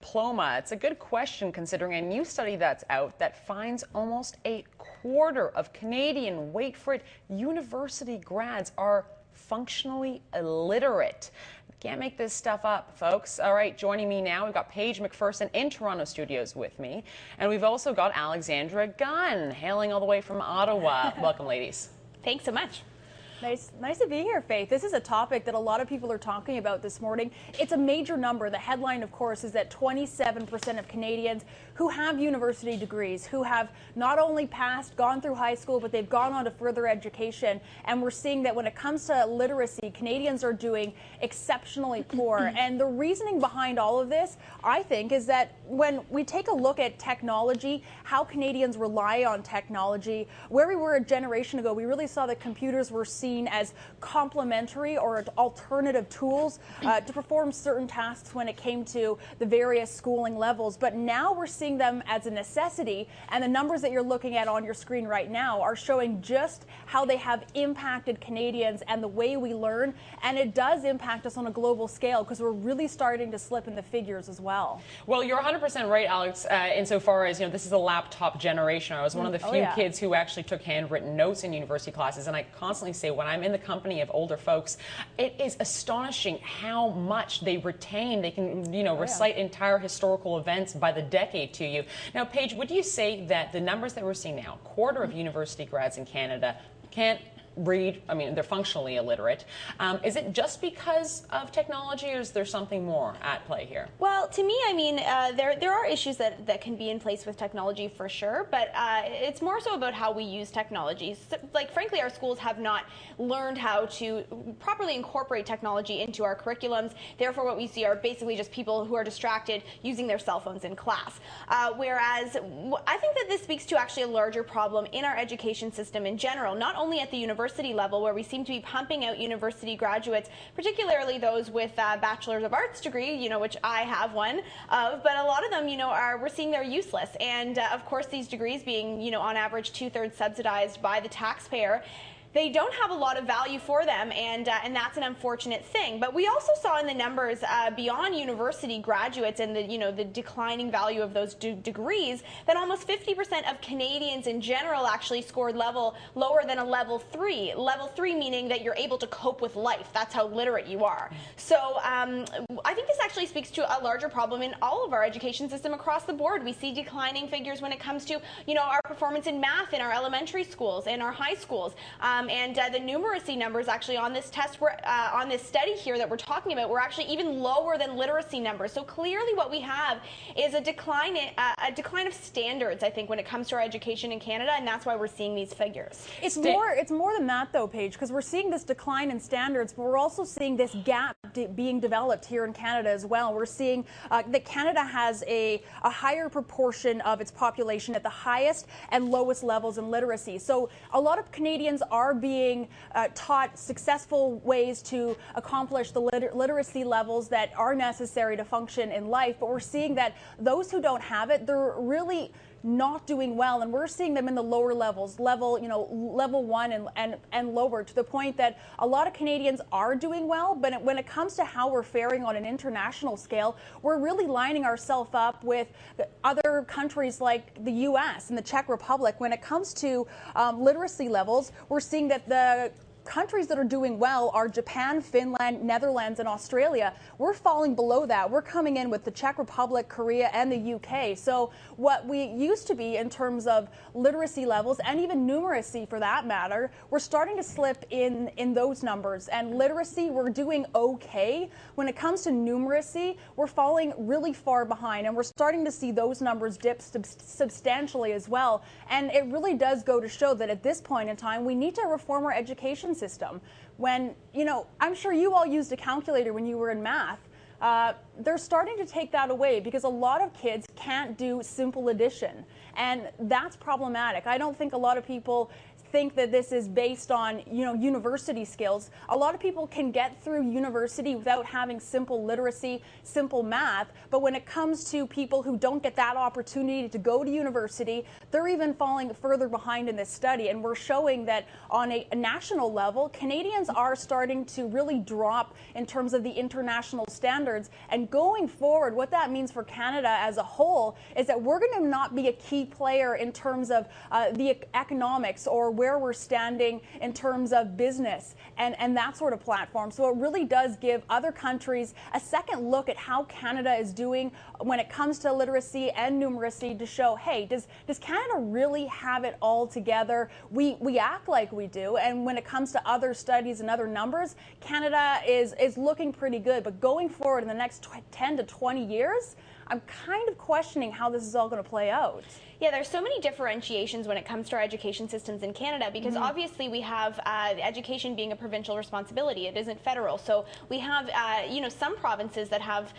diploma? It's a good question considering a new study that's out that finds almost a quarter of Canadian, wait for it, university grads are functionally illiterate. Can't make this stuff up, folks. All right, joining me now, we've got Paige McPherson in Toronto studios with me. And we've also got Alexandra Gunn, hailing all the way from Ottawa. Welcome, ladies. Thanks so much. Nice to be here, Faith. This is a topic that a lot of people are talking about this morning. It's a major number. The headline, of course, is that 27% of Canadians who have university degrees, who have not only gone through high school, but they've gone on to further education. And we're seeing that when it comes to literacy, Canadians are doing exceptionally poor. And the reasoning behind all of this, I think, is that when we take a look at technology, how Canadians rely on technology, where we were a generation ago, we really saw that computers were seen as complementary or alternative tools to perform certain tasks when it came to the various schooling levels. But now we're seeing them as a necessity, and the numbers that you're looking at on your screen right now are showing just how they have impacted Canadians and the way we learn, and it does impact us on a global scale because we're really starting to slip in the figures as well. Well, you're 100% right, Alex, insofar as, this is a laptop generation. I was one of the few kids who actually took handwritten notes in university classes, and I constantly say when I'm in the company of older folks, it is astonishing how much they retain. They can, recite entire historical events by the decade to you. Now, Paige, would you say that the numbers that we're seeing now, a quarter of university grads in Canada can't read, they're functionally illiterate. Is it just because of technology, or is there something more at play here? Well, to me, there are issues that can be in place with technology for sure, but it's more so about how we use technology. So, frankly, our schools have not learned how to properly incorporate technology into our curriculums. Therefore, what we see are basically just people who are distracted using their cell phones in class. Whereas I think that this speaks to actually a larger problem in our education system in general, not only at the university level, where we seem to be pumping out university graduates, particularly those with a Bachelor's of Arts degree, which I have one of, but a lot of them, we're seeing they're useless. And of course, these degrees being, on average, 2/3 subsidized by the taxpayer, they don't have a lot of value for them, and that's an unfortunate thing. But we also saw in the numbers beyond university graduates and the declining value of those degrees that almost 50% of Canadians in general actually scored lower than a level 3. Level 3 meaning that you're able to cope with life. That's how literate you are. So I think this actually speaks to a larger problem in all of our education system across the board. We see declining figures when it comes to our performance in math in our elementary schools and our high schools. And the numeracy numbers actually on this test, on this study here that we're talking about, were actually even lower than literacy numbers. So clearly what we have is a decline of standards, I think, when it comes to our education in Canada, and that's why we're seeing these figures. It's more than that, though, Paige, because we're seeing this decline in standards, but we're also seeing this gap being developed here in Canada as well. We're seeing that Canada has a higher proportion of its population at the highest and lowest levels in literacy. So a lot of Canadians are being taught successful ways to accomplish the literacy levels that are necessary to function in life, but we're seeing that those who don't have it, they're really not doing well, and we're seeing them in the lower levels, level 1 and lower, to the point that a lot of Canadians are doing well, but when it comes to how we're faring on an international scale, we're really lining ourselves up with other countries like the US and the Czech Republic. When it comes to literacy levels, we're seeing that the countries that are doing well are Japan, Finland, Netherlands, and Australia. We're falling below that. We're coming in with the Czech Republic, Korea, and the UK. So what we used to be in terms of literacy levels, and even numeracy for that matter, we're starting to slip in those numbers. And literacy, we're doing okay. When it comes to numeracy, we're falling really far behind, and we're starting to see those numbers dip substantially as well. And it really does go to show that at this point in time, we need to reform our education system. When, I'm sure you all used a calculator when you were in math. They're starting to take that away because a lot of kids can't do simple addition, and that's problematic. I don't think a lot of people think that this is based on, university skills. A lot of people can get through university without having simple literacy, simple math, but when it comes to people who don't get that opportunity to go to university, they're even falling further behind in this study. And we're showing that on a national level, Canadians are starting to really drop in terms of the international standards. And going forward, what that means for Canada as a whole is that we're going to not be a key player in terms of the economics or where we're standing in terms of business and that sort of platform. So it really does give other countries a second look at how Canada is doing when it comes to literacy and numeracy to show, hey, does Canada really have it all together? We act like we do, and when it comes to other studies and other numbers, Canada is looking pretty good. But going forward in the next 10 to 20 years, I'm kind of questioning how this is all going to play out. Yeah, there's so many differentiations when it comes to our education systems in Canada, because obviously we have education being a provincial responsibility. It isn't federal. So we have, some provinces that have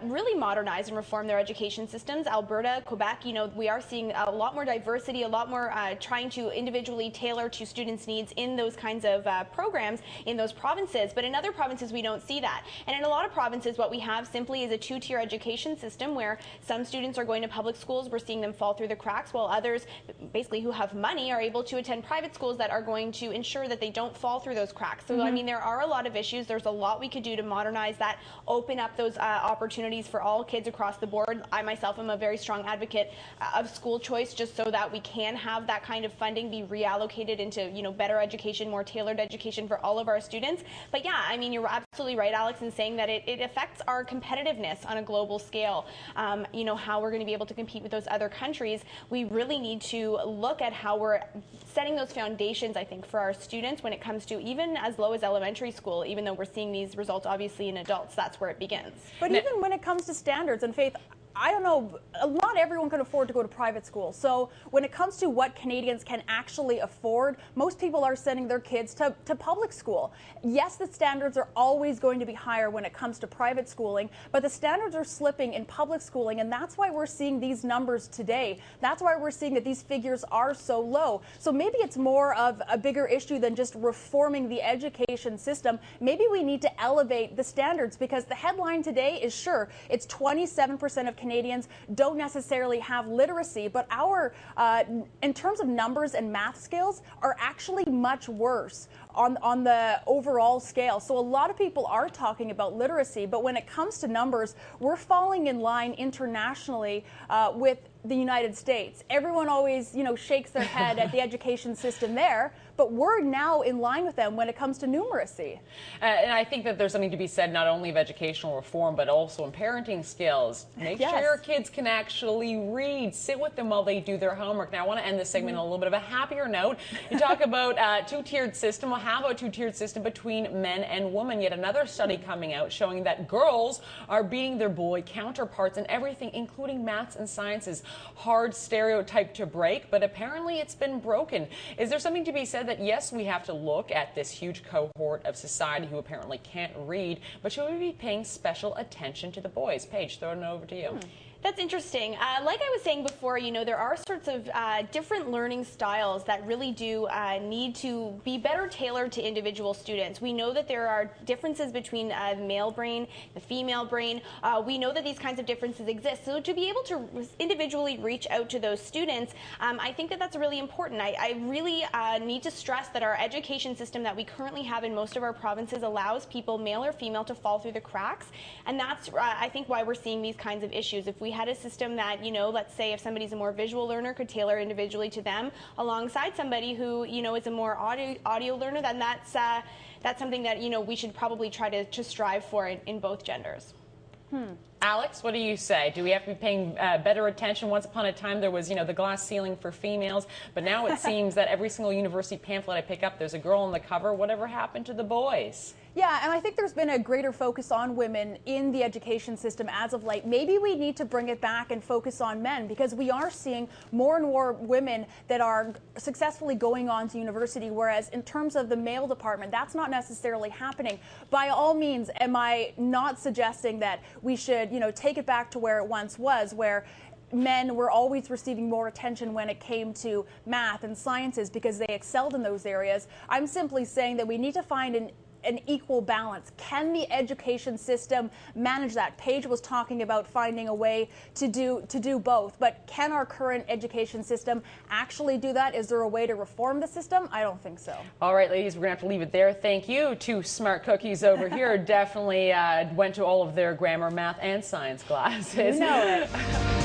really modernized and reformed their education systems. Alberta, Quebec, we are seeing a lot more diversity, a lot more trying to individually tailor to students' needs in those kinds of programs in those provinces. But in other provinces, we don't see that. And in a lot of provinces, what we have simply is a two-tier education system where some students are going to public schools. We're seeing them fall through the cracks, while others, basically who have money, are able to attend private schools that are going to ensure that they don't fall through those cracks. So I mean, there are a lot of issues. There's a lot we could do to modernize that, open up those opportunities for all kids across the board. I myself am a very strong advocate of school choice, just so that we can have that kind of funding be reallocated into better education, more tailored education for all of our students. But yeah, I mean, you're absolutely right, Alex, in saying that it affects our competitiveness on a global scale. How we're going to be able to compete with those other countries. We really need to look at how we're setting those foundations, I think, for our students when it comes to even as low as elementary school, even though we're seeing these results obviously in adults. That's where it begins. But even when it comes to standards and Faith, I don't know, not everyone can afford to go to private school. So when it comes to what Canadians can actually afford, most people are sending their kids to public school. Yes, the standards are always going to be higher when it comes to private schooling, but the standards are slipping in public schooling, and that's why we're seeing these numbers today. That's why we're seeing that these figures are so low. So maybe it's more of a bigger issue than just reforming the education system. Maybe we need to elevate the standards, because the headline today is, sure, it's 27% of Canadians don't necessarily have literacy, but our, in terms of numbers and math skills, are actually much worse on the overall scale. So a lot of people are talking about literacy, but when it comes to numbers, we're falling in line internationally with the United States. Everyone always, shakes their head at the education system there, but we're now in line with them when it comes to numeracy. And I think that there's something to be said not only of educational reform, but also in parenting skills. Make sure your kids can actually read. Sit with them while they do their homework. Now, I want to end this segment on a little bit of a happier note. You talk about two-tiered system. Well, how about a two-tiered system between men and women? Yet another study coming out showing that girls are beating their boy counterparts in everything, including maths and sciences. Hard stereotype to break, but apparently it's been broken. Is there something to be said that, yes, we have to look at this huge cohort of society who apparently can't read, but should we be paying special attention to the boys? Paige, throw it over to you. That's interesting. Like I was saying before, there are sorts of different learning styles that really do need to be better tailored to individual students. We know that there are differences between the male brain, the female brain. We know that these kinds of differences exist. So to be able to individually reach out to those students, I think that that's really important. I really need to stress that our education system that we currently have in most of our provinces allows people, male or female, to fall through the cracks. And that's, I think, why we're seeing these kinds of issues. If we had a system that, let's say if somebody's a more visual learner, could tailor individually to them alongside somebody who, is a more audio learner, then that's something that, we should probably try to strive for in both genders. Alex, what do you say? Do we have to be paying better attention? Once upon a time, there was, the glass ceiling for females, but now it seems that every single university pamphlet I pick up, there's a girl on the cover. Whatever happened to the boys? Yeah, and I think there's been a greater focus on women in the education system as of late. Maybe we need to bring it back and focus on men, because we are seeing more and more women that are successfully going on to university, whereas in terms of the male department, that's not necessarily happening. By all means, am I not suggesting that we should, take it back to where it once was, where men were always receiving more attention when it came to math and sciences because they excelled in those areas. I'm simply saying that we need to find an equal balance. Can the education system manage that? Paige was talking about finding a way to do both, but can our current education system actually do that? Is there a way to reform the system? I don't think so. All right, ladies, we're going to have to leave it there. Thank you to Smart Cookies over here. Definitely went to all of their grammar, math, and science classes. You know it.